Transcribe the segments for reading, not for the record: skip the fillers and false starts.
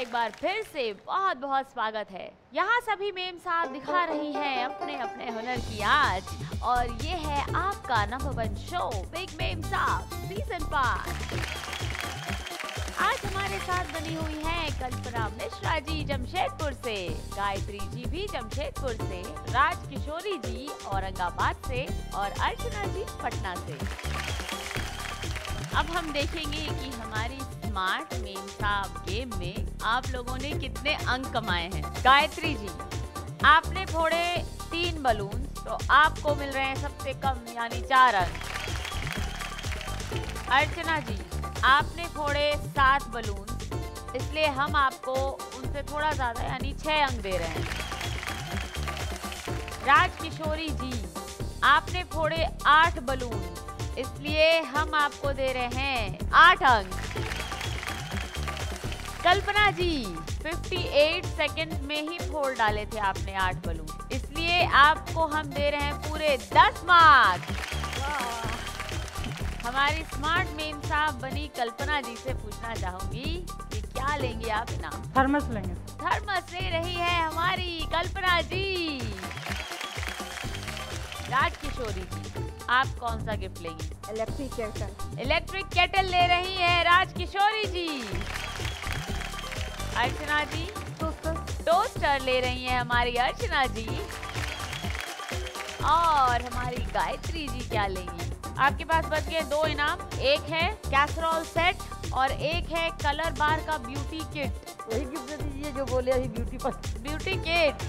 एक बार फिर से बहुत बहुत स्वागत है। यहाँ सभी मेम साहब दिखा रही हैं अपने अपने हुनर की आज, और ये है आपका नंबर 1 शो बिग मेम साहब सीजन 5। आज हमारे साथ बनी हुई है कल्पना मिश्रा जी जमशेदपुर से, गायत्री जी भी जमशेदपुर से, राज किशोरी जी औरंगाबाद से और अर्चना जी पटना से। अब हम देखेंगे कि हमारी स्मार्ट मेम साहब गेम में आप लोगों ने कितने अंक कमाए हैं। गायत्री जी, आपने फोड़े 3 बलून, तो आपको मिल रहे हैं सबसे कम यानी 4 अंक। अर्चना जी, आपने फोड़े 7 बलून, इसलिए हम आपको उनसे थोड़ा ज्यादा यानी 6 अंक दे रहे हैं। राज किशोरी जी, आपने फोड़े 8 बलून, इसलिए हम आपको दे रहे हैं 8 अंक। कल्पना जी, 58 सेकंड में ही फोड़ डाले थे आपने 8 बलून, इसलिए आपको हम दे रहे हैं पूरे 10 मार्क्स। हमारी स्मार्ट मेम साहब बनी कल्पना जी से पूछना चाहूंगी कि क्या लेंगे आप इनाम? थर्मस लेंगे। थर्मस ले रही है हमारी कल्पना जी। राज किशोरी जी, आप कौन सा गिफ्ट लेंगी? Electric kettle. इलेक्ट्रिक केटल ले रही है राज किशोरी जी। अर्चना जी, टोस्टर ले रही है हमारी अर्चना जी। और हमारी गायत्री जी क्या लेंगी? आपके पास बच गए 2 इनाम, एक है कैसरोल सेट और एक है कलर बार का ब्यूटी किट। वही गिफ्ट दे दीजिए जो बोले अभी ब्यूटी किट,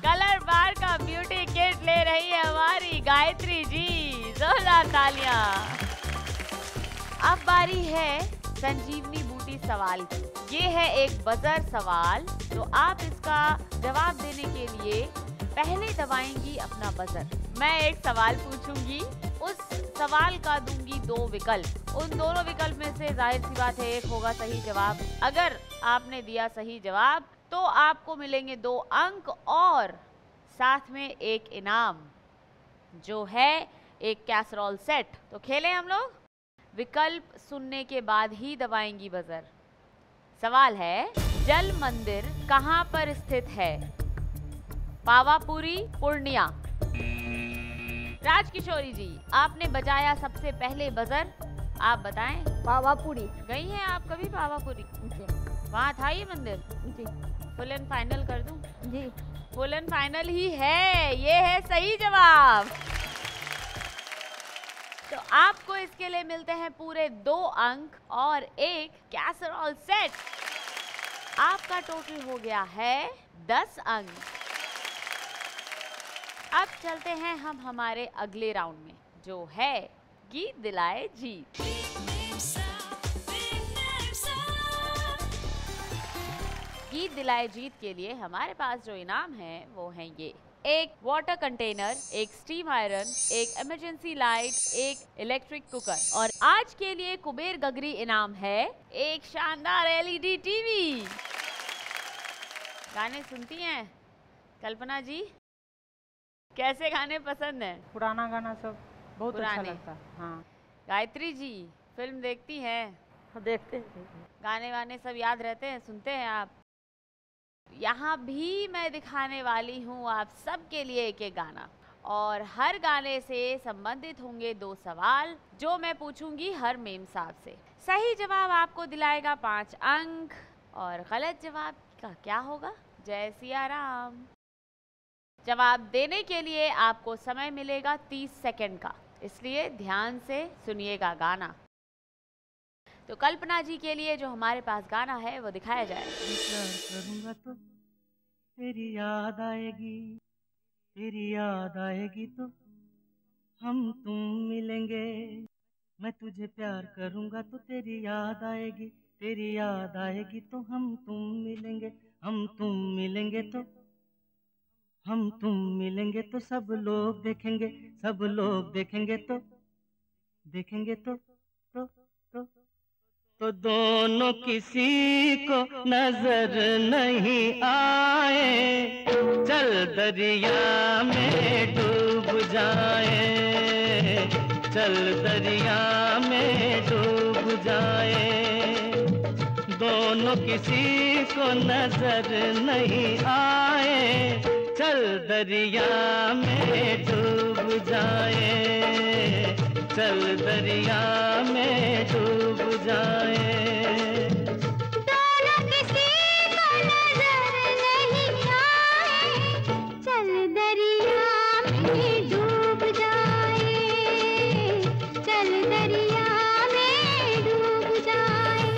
कलर बार का ब्यूटी किट ले रही है हमारी गायत्री जी। जोरदार तालियां। अब बारी है संजीवनी बूटी सवाल की। ये है एक बजर सवाल, तो आप इसका जवाब देने के लिए पहले दबाएंगी अपना बजर। मैं एक सवाल पूछूंगी, उस सवाल का दूंगी 2 विकल्प। उन दोनों विकल्प में से जाहिर सी बात है एक होगा सही जवाब। अगर आपने दिया सही जवाब तो आपको मिलेंगे 2 अंक और साथ में एक इनाम जो है एक कैसरोल सेट। तो खेलें हम लोग? विकल्प सुनने के बाद ही दबाएंगी बजर। सवाल है, जल मंदिर कहाँ पर स्थित है? पावापुरी, पूर्णिया। राज किशोरी जी, आपने बजाया सबसे पहले बजर, आप बताएं। पावापुरी। गई हैं आप कभी पावापुरी? वहाँ था ये मंदिर? जी। फुल एंड फाइनल कर दूं? जी। फुल एंड फाइनल ही है, ये है सही जवाब। तो आपको इसके लिए मिलते हैं पूरे 2 अंक और एक कैसरोल सेट। आपका टोटल हो गया है 10 अंक। अब चलते हैं हम हमारे अगले राउंड में, जो है गीत दिलाए जीत। गीत दिलाए जीत के लिए हमारे पास जो इनाम है वो है ये: एक वाटर कंटेनर, एक स्टीम आयरन, एक इमरजेंसी लाइट, एक इलेक्ट्रिक कुकर, और आज के लिए कुबेर गगरी इनाम है एक शानदार LED टीवी। गाने सुनती हैं कल्पना जी? कैसे गाने पसंद हैं? पुराना गाना सब बहुत अच्छा पुराने। लगता है। हाँ। गायत्री जी, फिल्म देखती हैं? देखते हैं। गाने वाने सब याद रहते हैं, सुनते हैं आप? यहाँ भी मैं दिखाने वाली हूँ आप सबके लिए एक एक गाना, और हर गाने से संबंधित होंगे 2 सवाल जो मैं पूछूंगी हर मेम साहब से। सही जवाब आपको दिलाएगा 5 अंक और गलत जवाब का क्या होगा? जय सिया राम। जवाब देने के लिए आपको समय मिलेगा 30 सेकंड का, इसलिए ध्यान से सुनिएगा गाना। तो कल्पना जी के लिए जो हमारे पास गाना है वो दिखाया जाए। प्यार करूंगा तो तेरी याद आएगी, तेरी याद आएगी तो हम तुम मिलेंगे। मैं तुझे प्यार करूंगा तो तेरी याद आएगी, तेरी याद आएगी तो हम तुम मिलेंगे। हम तुम मिलेंगे तो हम तुम मिलेंगे तो सब लोग देखेंगे, सब लोग देखेंगे तो देखेंगे तो दोनों किसी को नजर नहीं आए। चल दरिया में डूब जाए, चल दरिया में डूब जाए। दोनों दोनों किसी को नजर नहीं आए, चल दरिया में डूब जाए, चल दरिया में डूब जाए। दोनों किसी को नजर नहीं आए, चल दरिया में डूब जाए, चल दरिया में डूब जाए।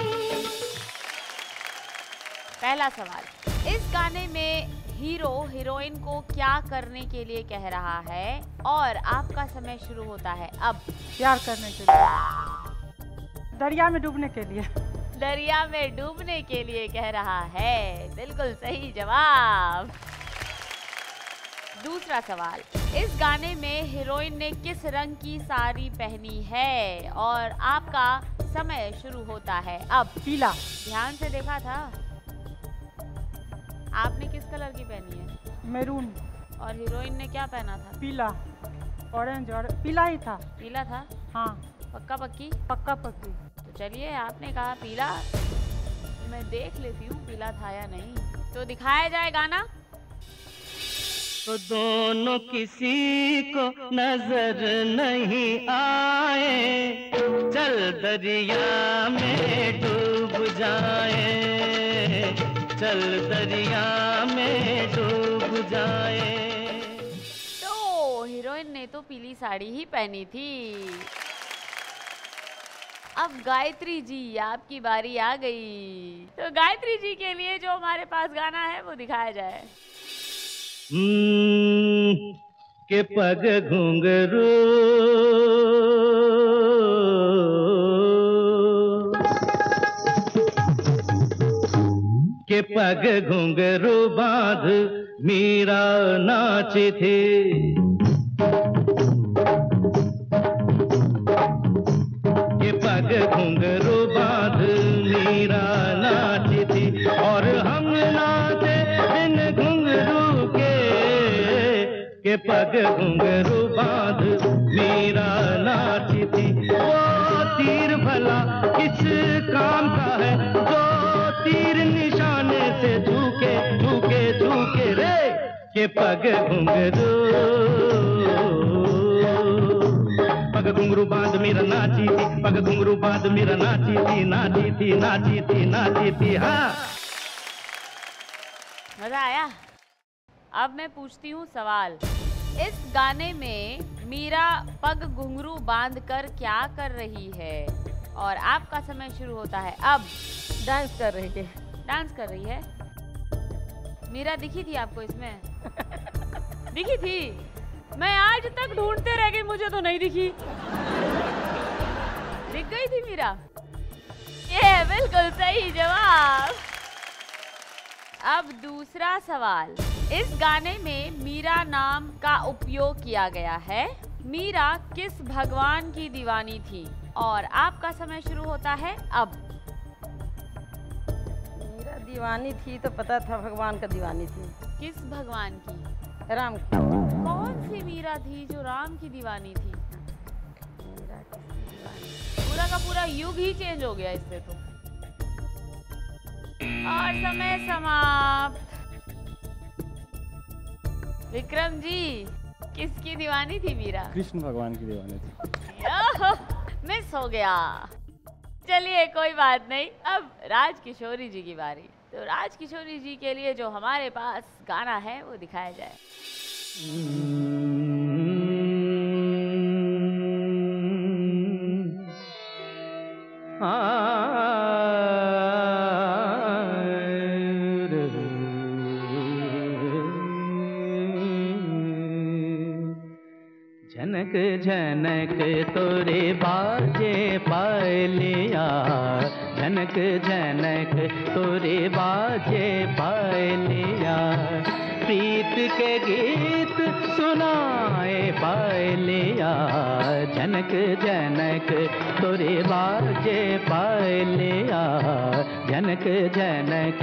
पहला सवाल, इस गाने में हीरो हीरोइन को क्या करने के लिए कह रहा है और आपका समय शुरू होता है अब। प्यार करने के लिए, दरिया में डूबने के लिए। दरिया में डूबने के लिए कह रहा है, बिल्कुल सही जवाब। दूसरा सवाल, इस गाने में हीरोइन ने किस रंग की साड़ी पहनी है और आपका समय शुरू होता है अब। पीला। ध्यान से देखा था, आपने किस कलर की पहनी है? मैरून। और हीरोइन ने क्या पहना था? पीला, ऑरेंज और पीला ही था। पीला था? हाँ। पक्का पक्की? पक्का पक्की। तो चलिए, आपने कहा पीला, मैं देख लेती हूँ पीला था या नहीं। तो दिखाया जाए गाना। तो दोनों किसी को नजर नहीं आए, चल दरिया में डूब जाए, चल दरिया में डूब जाए। तो हीरोइन ने तो पीली साड़ी ही पहनी थी। अब गायत्री जी, आपकी बारी आ गई। तो गायत्री जी के लिए जो हमारे पास गाना है वो दिखाया जाए। के पग घुंघरू के पग घुंघरू बांध मीरा नाची थी, के पग घुंघरू बांध मीरा नाची थी, और हम नाचे बिन घुंघरू के पग घुंघरू बांध मीरा नाची थी। वो तीर भला किस काम का है, जो तीर निशाने से झुके झुके झुके रे, के पग घुंघरू, पग घुंघरू बांध मीरा नाची थी, पग घुंघरू बांध मीरा नाची थी, नाची थी नाची थी नाची थी। हाँ, मजा आया। अब मैं पूछती हूँ सवाल, इस गाने में मीरा पग घुंघरू बांधकर क्या कर रही है और आपका समय शुरू होता है अब। डांस कर रही है। डांस कर रही है। मीरा दिखी थी आपको इसमें? दिखी थी? मैं आज तक ढूंढते रह गई, मुझे तो नहीं दिखी। दिख गई थी मीरा? ये बिल्कुल सही जवाब। अब दूसरा सवाल, इस गाने में मीरा नाम का उपयोग किया गया है। मीरा किस भगवान की दीवानी थी और आपका समय शुरू होता है अब। मीरा दीवानी थी तो पता था भगवान का दीवानी थी। किस भगवान की? राम की। कौन सी मीरा थी जो राम की दीवानी थी? मीरा किसकी दीवानी? पूरा का पूरा युग ही चेंज हो गया इससे तो। और समय समाप्त। विक्रम जी, किसकी दीवानी थी मीरा? कृष्ण भगवान की दीवानी थी। मिस हो गया। चलिए कोई बात नहीं, अब राज किशोरी जी की बारी। तो राज किशोरी जी के लिए जो हमारे पास गाना है वो दिखाया जाए। झनक झनक तोरे बाजे पायलिया, झनक झनक तोरे बाजे पायलिया, प्रीत के गीत सुनाए पायलिया, झनक झनक तोरे बाजे पायलिया, झनक झनक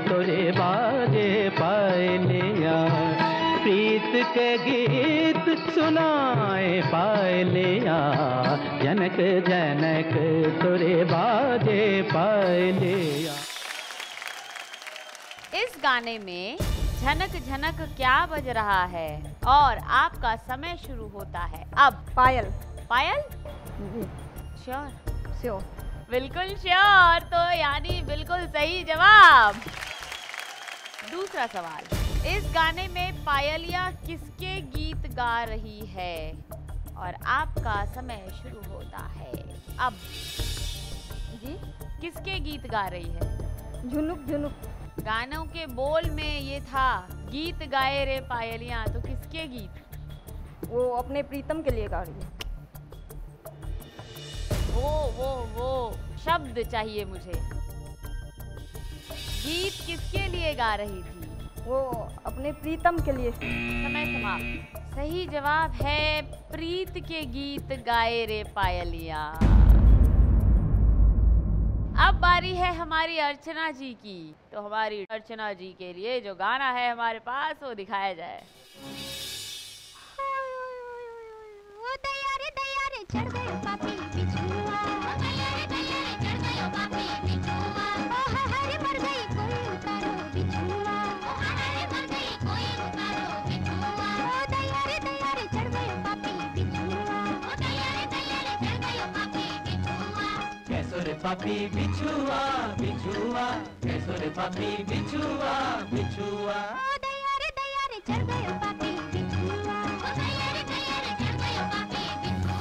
तोरे बाजे पायलिया, प्रीत के गीत सुनाए पायलिया, जनक जनक तोरे बाजे पायलिया। गाने में झनक झनक क्या बज रहा है और आपका समय शुरू होता है अब। पायल। पायल? श्योर? बिल्कुल श्योर, तो यानी बिल्कुल सही जवाब। दूसरा सवाल, इस गाने में पायलिया किसके गीत गा रही है और आपका समय शुरू होता है अब। जी, किसके गीत गा रही है? झुनुक झुनुक। गानों के बोल में ये था गीत गाए रे पायलियां, तो किसके गीत? वो अपने प्रीतम के लिए गा रही है। वो शब्द चाहिए मुझे। गीत किसके लिए गा रही थी? वो अपने प्रीतम के लिए। समय समाप्त। सही जवाब है प्रीत के गीत गाए रे पायलिया। अब बारी है हमारी अर्चना जी की, तो हमारी अर्चना जी के लिए जो गाना है हमारे पास वो दिखाया जाए। ओ दया रे चढ़ गयो पापी बिछुआ, ओ दया रे चढ़ गयो पापी बिछुआ, ओ हरे मर गई कोई उतारो बिछुआ, ओ हरे मर गई कोई उतारो बिछुआ, ओ दया रे चढ़ गयो पापी बिछुआ, ओ दया रे चढ़ गयो पापी बिछुआ। कैसो रे पापी बिछुआ बिछुआ, कैसो रे पापी बिछुआ बिछुआ, ओ दया रे चढ़ गयो पापी बिछुआ, ओ दया रे चढ़ गयो पापी बिछुआ।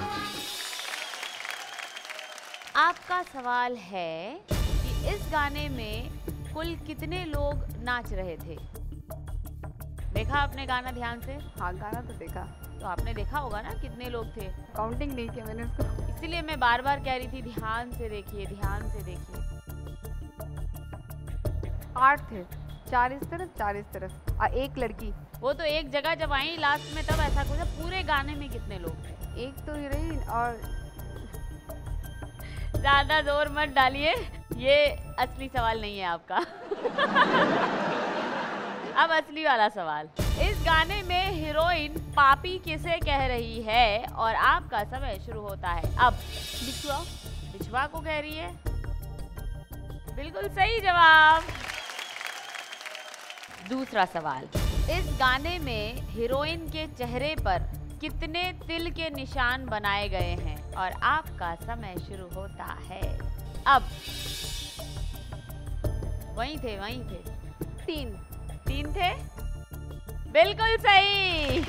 आपका सवाल है कि इस गाने में कुल कितने लोग नाच रहे थे? देखा आपने गाना ध्यान से? हाँ, गाना तो देखा। तो आपने देखा होगा ना कितने लोग थे? काउंटिंग नहीं किया मैंने उसको, इसीलिए मैं बार बार कह रही थी ध्यान से देखिए, ध्यान से देखिए। 8 थे, 4 इस तरफ 4 इस तरफ और एक लड़की। वो तो एक जगह जब आई लास्ट में तब ऐसा कुछ। पूरे गाने में कितने लोग थे? एक तो हीरोइन और ज्यादा जोर मत डालिए, ये असली सवाल नहीं है आपका। अब असली वाला सवाल, इस गाने में हीरोइन पापी किसे कह रही है और आपका समय शुरू होता है अब। बिछुआ? बिछुआ को कह रही है। बिल्कुल सही जवाब। दूसरा सवाल, इस गाने में हीरोइन के चेहरे पर कितने तिल के निशान बनाए गए हैं और आपका समय शुरू होता है अब। वहीं थे 3 थे। बिल्कुल सही,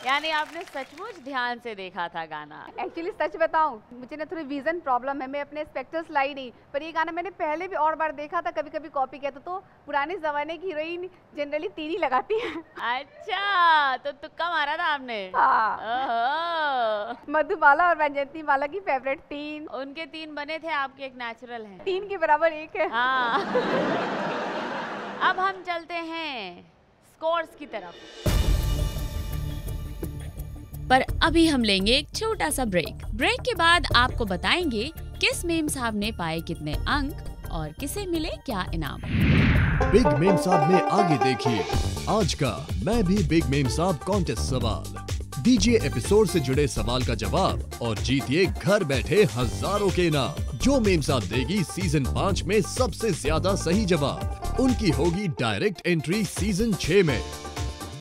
यानी आपने सचमुच ध्यान से देखा था गाना। एक्चुअली सच बताऊं, मुझे ना थोड़ी विजन प्रॉब्लम है, मैं अपने स्पेक्टर्स लाई नहीं, पर ये गाना मैंने पहले भी और बार देखा था, कभी कभी कॉपी किया था। तो पुराने जमाने की हीरोइन जनरली 3 ही लगाती है। अच्छा, तो तुक्का मारा था आपने? हाँ। ओहो। मधुबाला और वैजयंती माला की फेवरेट 3। उनके 3 बने थे, आपके एक नेचुरल है। 3 के बराबर 1 है। हाँ। अब हम चलते हैं स्कोर्स की तरफ, पर अभी हम लेंगे एक छोटा सा ब्रेक। ब्रेक के बाद आपको बताएंगे किस मेम साहब ने पाए कितने अंक और किसे मिले क्या इनाम। बिग मेम साहब में आगे देखिए आज का मैं भी बिग मेम साहब कॉन्टेस्ट सवाल। दीजिए एपिसोड से जुड़े सवाल का जवाब और जीतिए घर बैठे हजारों के इनाम। जो मेम साहब देगी सीजन 5 में सबसे ज्यादा सही जवाब, उनकी होगी डायरेक्ट एंट्री सीजन 6 में।